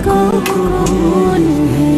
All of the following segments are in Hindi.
पलकों को भूल है।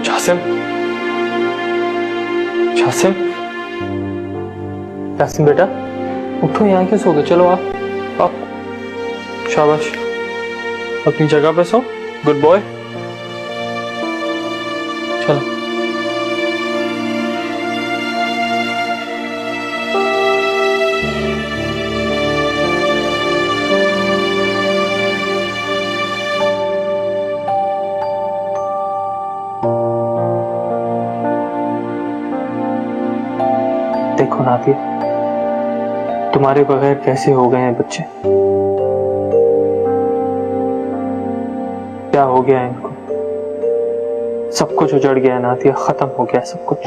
जासिम, जासिम, जासिम बेटा उठो, यहाँ क्यों सो गए? चलो आप शाबाश, अपनी जगह पे सो, गुड बॉय। चलो देखो नादिया, तुम्हारे बगैर कैसे हो गए हैं बच्चे, क्या हो गया है इनको? सब कुछ उजड़ गया है नादिया, खत्म हो गया सब कुछ।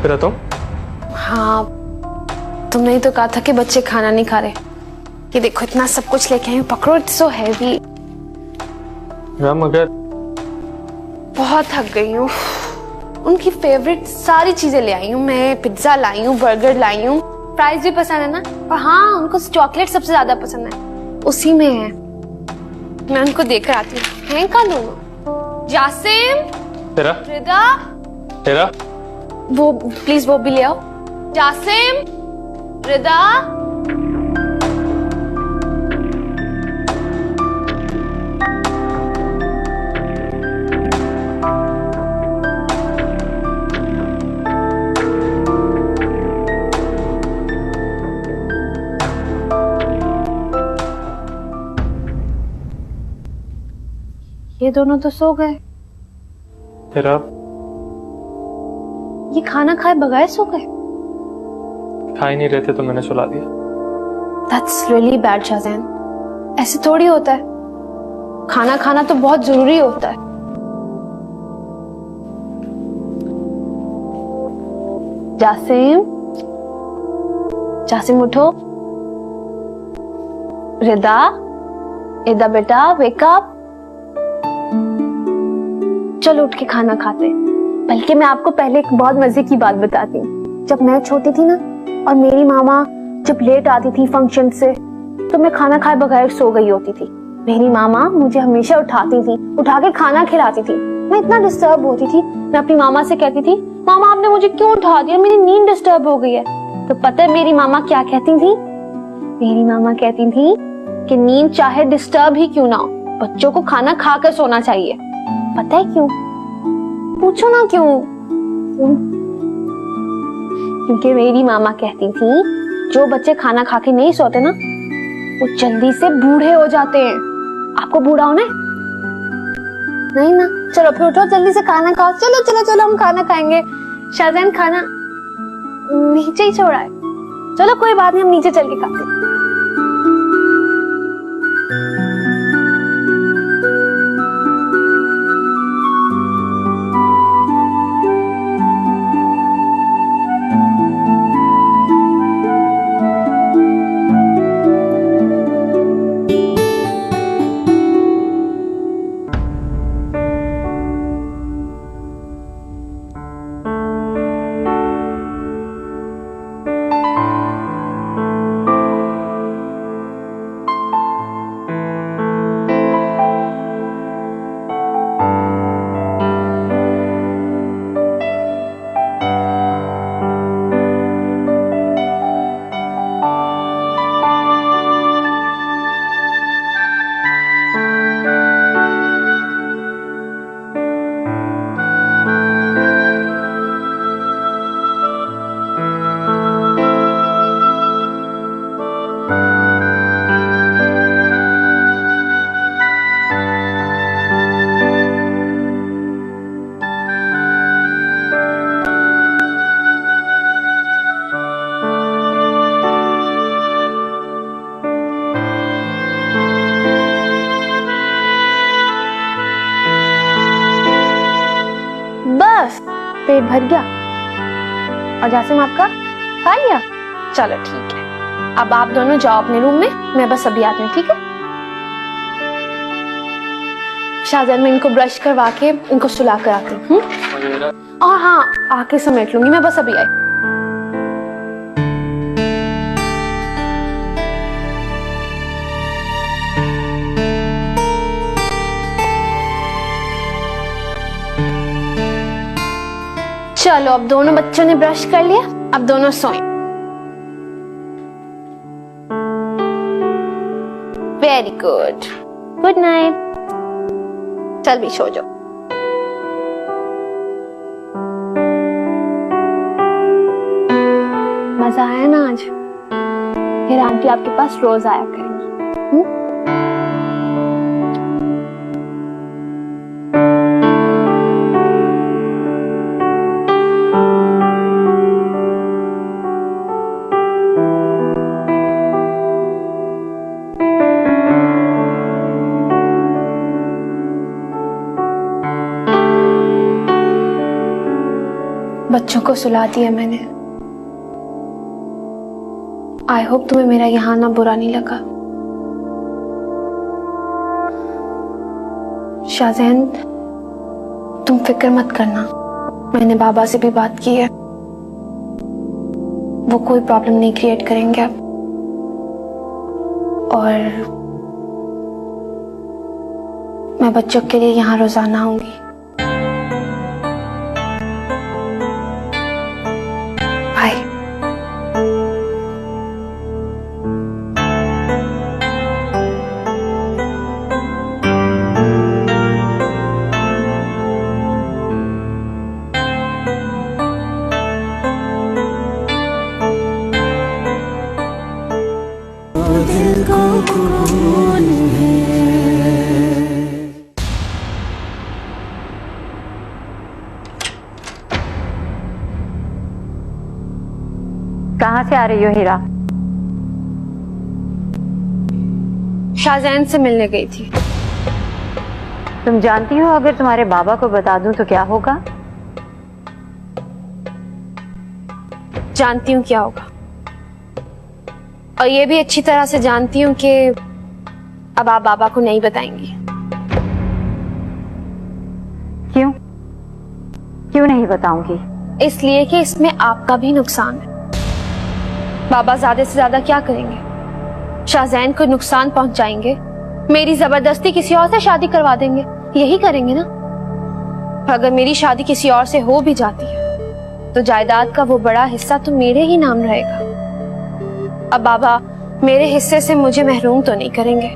फिर तुम? हाँ, तुमने ही तो कहा था कि बच्चे खाना नहीं खा रहे। ये देखो इतना सब कुछ लेके आई हूँ, पकड़ो, इट्स सो हैवी। मगर बहुत थक गई हूँ। उनकी फेवरेट सारी चीजें ले आई हूँ मैं, पिज्जा लाई हूँ, बर्गर लाई हूँ, फ्राइज भी पसंद है ना, और हाँ उनको चॉकलेट सबसे ज्यादा पसंद है, उसी में है। मैं उनको देकर आती हूँ। हैं कहाँ दोनों? जासिम, तेरा रिदा, तेरा वो प्लीज वो भी ले आओ। जासिम, रिदा, ये दोनों तो सो गए। तेरा ये खाना खाए बगैर सो गए। खा ही नहीं रहे थे तो मैंने सुला दिया। That's really bad, शाज़ैन। ऐसे थोड़ी होता है, खाना खाना तो बहुत जरूरी होता है। जासिम, जासिम उठो। रिदा, रिदा बेटा वेक अप। चलो उठ के खाना खाते। बल्कि मैं आपको पहले एक बहुत मजे की बात बताती हूँ। जब मैं छोटी थी ना, और मेरी मामा जब लेट आती थी फंक्शन से, तो मैं खाना खाए बगैर सो गई होती थी। मेरी मामा मुझे हमेशा उठाती थी, उठा के खाना खिलाती थी। मैं इतना डिस्टर्ब होती थी, मैं अपनी मामा से कहती थी, मामा आपने मुझे क्यों उठा दिया, मेरी नींद डिस्टर्ब हो गई है। तो पता है मेरी मामा क्या कहती थी? मेरी मामा कहती थी कि नींद चाहे डिस्टर्ब ही क्यों ना हो, बच्चों को खाना खा कर सोना चाहिए। पता है क्यों? पूछो ना क्यों? क्योंकि मेरी मामा कहती थी जो बच्चे खाना खा के नहीं सोते ना, वो जल्दी से बूढ़े हो जाते हैं। आपको बूढ़ा होना है? नहीं ना? चलो फिर उठो, जल्दी से खाना खाओ। चलो चलो चलो हम खाना खाएंगे। शाज़ैन खाना नीचे ही छोड़ा है। चलो कोई बात नहीं, हम नीचे चल के खाते हैं। भर गया? और जासिम आपका खा लिया? चलो ठीक है, अब आप दोनों जाओ अपने रूम में, मैं बस अभी आती हूँ, ठीक है? शाहजहान, मैं इनको ब्रश करवा के इनको सुला कर आती हूँ। और हाँ, आके समेट लूंगी, मैं बस अभी आई। चलो, अब दोनों बच्चों ने ब्रश कर लिया, अब दोनों सोएं। Very good, good night. चल भी सो जाओ। मजा आया ना आज? फिर आंटी आपके पास रोज आया करेंगी। बच्चों को सुला दिया मैंने। आई होप तुम्हें मेरा यहाँ ना बुरा नहीं लगा। शाहजहान, तुम फिक्र मत करना, मैंने बाबा से भी बात की है, वो कोई प्रॉब्लम नहीं क्रिएट करेंगे अब। और मैं बच्चों के लिए यहाँ रोजाना आऊंगी। बाय। दिल को खून है। कहाँ से आ रही हो हीरा? शाहजहान से मिलने गई थी। तुम जानती हो अगर तुम्हारे बाबा को बता दूं तो क्या होगा? जानती हूँ क्या होगा, और ये भी अच्छी तरह से जानती हूँ कि अब आप बाबा को नहीं बताएंगी। क्यों? क्यों नहीं बताऊंगी? इसलिए कि इसमें आपका भी नुकसान है। बाबा ज्यादा से ज्यादा क्या करेंगे? शाहजहान को नुकसान पहुंचाएंगे, मेरी जबरदस्ती किसी और से शादी करवा देंगे, यही करेंगे ना? अगर मेरी शादी किसी और से हो भी जाती है तो जायदाद का वो बड़ा हिस्सा तो मेरे ही नाम रहेगा। अब बाबा मेरे हिस्से से मुझे महरूम तो नहीं करेंगे।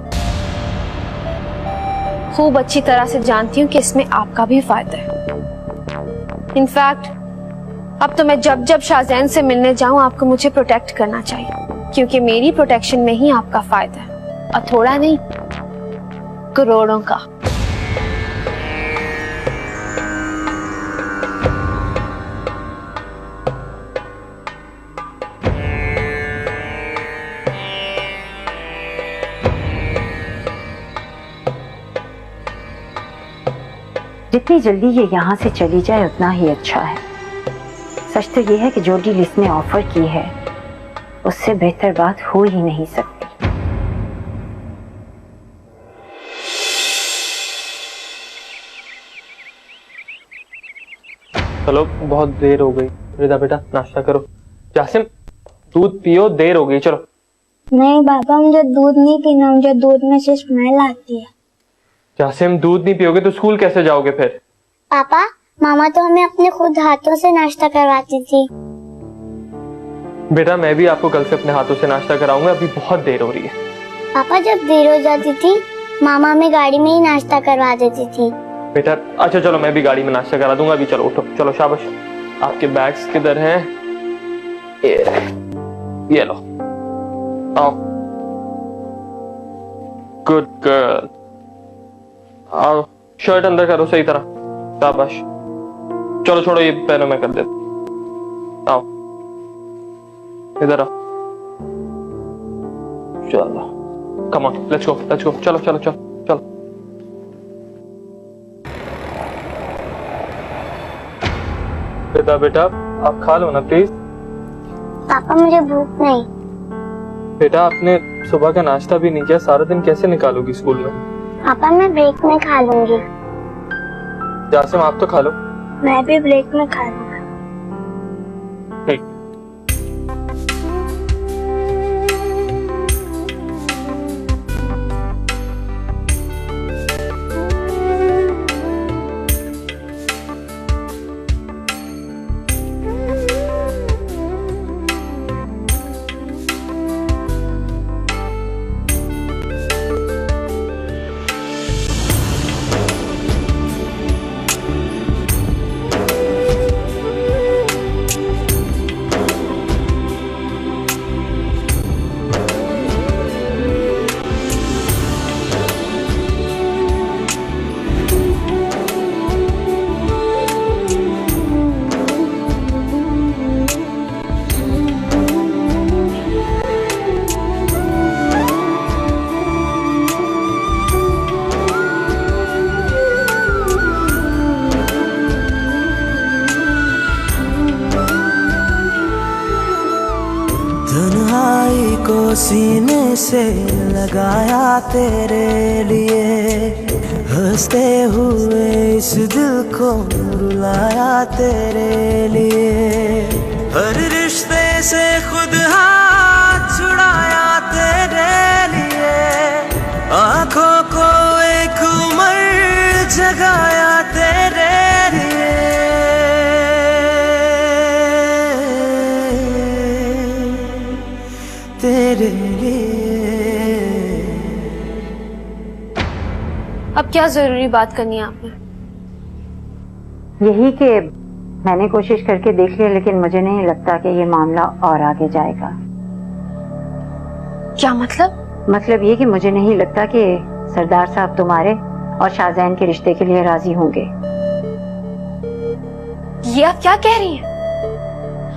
खूब अच्छी तरह से जानती हूँ कि इसमें आपका भी फायदा है। इनफैक्ट अब तो मैं जब जब शाहजहान से मिलने जाऊं आपको मुझे प्रोटेक्ट करना चाहिए, क्योंकि मेरी प्रोटेक्शन में ही आपका फायदा है, और थोड़ा नहीं, करोड़ों का। जितनी जल्दी ये यहाँ से चली जाए उतना ही अच्छा है। सच तो ये है कि जो डील इसने ऑफर की है उससे बेहतर बात हो ही नहीं सकती। चलो, बहुत देर हो गई। रिदा बेटा नाश्ता करो। जासिम, दूध पियो, देर हो गई, चलो। नहीं बाबा, मुझे दूध नहीं पीना, मुझे दूध में से स्मेल आती है। जासिम, दूध नहीं पियोगे तो स्कूल कैसे जाओगे फिर? पापा, मामा तो हमें अपने खुद हाथों से नाश्ता करवाती थी। बेटा, मैं भी आपको कल से अपने हाथों से नाश्ता कराऊंगा, अभी बहुत देर हो रही है। पापा, जब देर हो जाती थी मामा हमें गाड़ी में ही नाश्ता करवा देती थी। बेटा अच्छा चलो, मैं भी गाड़ी में नाश्ता करा दूंगा। अभी चलो उठो, चलो शाबाश। आपके बैग्स किधर हैं? ये लो, आओ। गुड गर्ल, आओ। शर्ट अंदर करो सही तरह, शाबाश। चलो छोड़ो, ये पैरों में कर देते। आओ इधर आओ, चलो। Come on, let's go, let's go. चलो चलो चलो चलो। बेटा बेटा आप खा लो ना प्लीज। पापा मुझे भूख नहीं। बेटा आपने सुबह का नाश्ता भी नहीं किया, सारा दिन कैसे निकालोगी स्कूल में? पापा मैं ब्रेक में खा लूंगी। जासिम आप तो खा लो। मैं भी ब्रेक में खा लूंगा। ठीक। तन्हाई को सीने से लगाया तेरे लिए, हंसते हुए इस दिल को रुलाया तेरे लिए, हर रिश्ते से खुद हाथ छुड़ाया तेरे लिए, आंखों को एक उम्र जगाया तेरे लिए, तेरे लिए। अब क्या जरूरी बात करनी है आपने? यही कि मैंने कोशिश करके देख लिया, लेकिन मुझे नहीं लगता कि ये मामला और आगे जाएगा। क्या मतलब? मतलब ये कि मुझे नहीं लगता कि सरदार साहब तुम्हारे और शाहजैन के रिश्ते के लिए राजी होंगे। ये आप क्या कह रही हैं?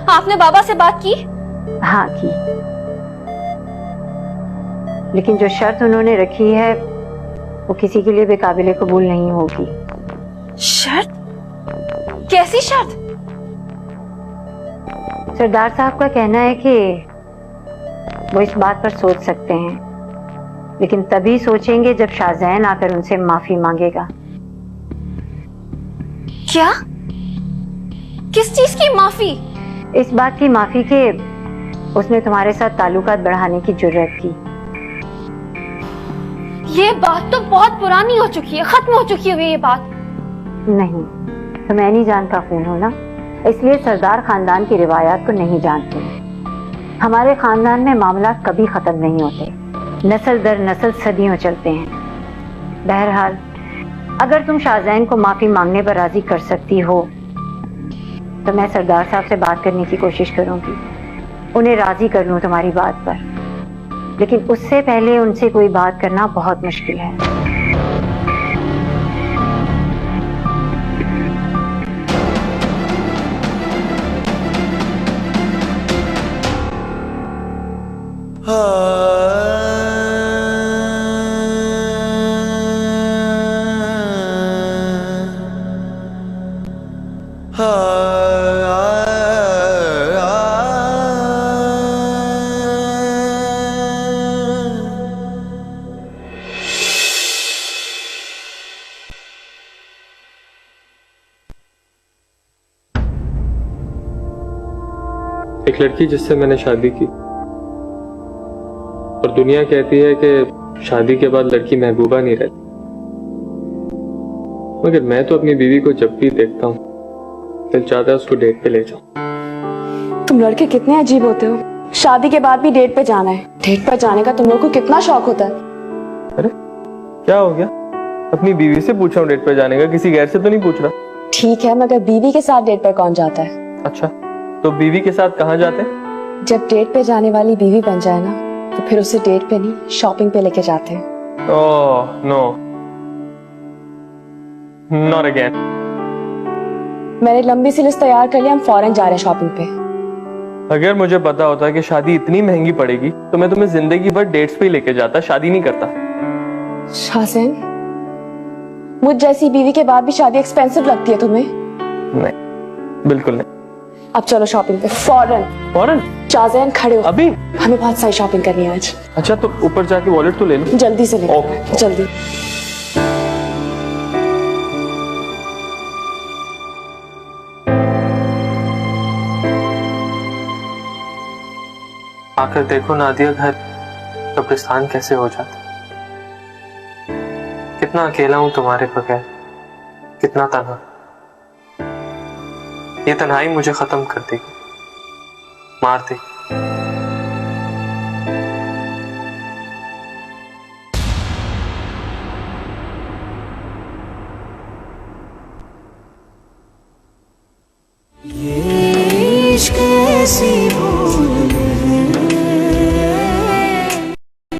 आपने बाबा से बात की? हाँ की, लेकिन जो शर्त उन्होंने रखी है वो किसी के लिए भी काबिले कबूल नहीं होगी। शर्त? कैसी शर्त? सरदार साहब का कहना है कि वो इस बात पर सोच सकते हैं, लेकिन तभी सोचेंगे जब शाहजैन आकर उनसे माफी मांगेगा। क्या? किस चीज की माफी? इस बात की माफी कि उसने तुम्हारे साथ ताल्लुकात बढ़ाने की जुर्रत की। ये बात तो बहुत पुरानी हो चुकी है, खत्म हो चुकी है ये बात। नहीं, तुम ऐनी जान का खून हो ना, इसलिए सरदार खानदान की रिवायात को नहीं जानते। हमारे खानदान में मामला कभी खत्म नहीं होते, नस्ल दर नस्ल सदियों चलते हैं। बहरहाल अगर तुम शाहजैन को माफी मांगने पर राजी कर सकती हो तो मैं सरदार साहब से बात करने की कोशिश करूंगी, उन्हें राजी कर लूं तुम्हारी बात पर, लेकिन उससे पहले उनसे कोई बात करना बहुत मुश्किल है। एक लड़की जिससे मैंने शादी की, और दुनिया कहती है कि शादी के बाद लड़की महबूबा नहीं रहती, मगर मैं तो अपनी बीवी को जब भी देखता हूँ दिल चाहता है उसको डेट पे ले जाऊं। तुम लड़के कितने अजीब होते हो, शादी के बाद भी डेट पे जाना है। डेट पर जाने का तुम लोग को कितना शौक होता है। अरे क्या हो गया? अपनी बीवी से पूछ रहा हूँ डेट पे जाने का, किसी गैर से तो नहीं पूछ रहा। ठीक है, मगर बीवी के साथ डेट पर कौन जाता है? अच्छा, तो बीवी के साथ कहाँ जाते हैं? जब डेट पे जाने वाली बीवी बन जाए ना, तो फिर उसे डेट पे नहीं शॉपिंग पे लेके जाते हैं। Oh no, not again. मैंने लंबी सी लिस्ट तैयार कर ली, हम फौरन जा रहे हैं शॉपिंग पे। अगर मुझे पता होता कि शादी इतनी महंगी पड़ेगी तो मैं तुम्हें जिंदगी भर डेट्स पे ही लेके जाता, शादी नहीं करता। शाहजैन, मुझ जैसी बीवी के बाद भी शादी एक्सपेंसिव लगती है तुम्हें? नहीं, बिल्कुल नहीं। अब चलो शॉपिंग पे फौरन। फौरन? जाज़ैन खड़े हो, अभी? हमें बहुत सारी शॉपिंग करनी है आज। अच्छा तो ऊपर जाके वॉलेट तो ले लो। जल्दी से लेकर ओके। आओ, जल्दी। आकर देखो नादिया, घर कब्रिस्तान कैसे हो जाता। कितना अकेला हूं तुम्हारे बगैर, कितना तन्हा। ये तन्हाई मुझे खत्म कर देगी, मार देगी।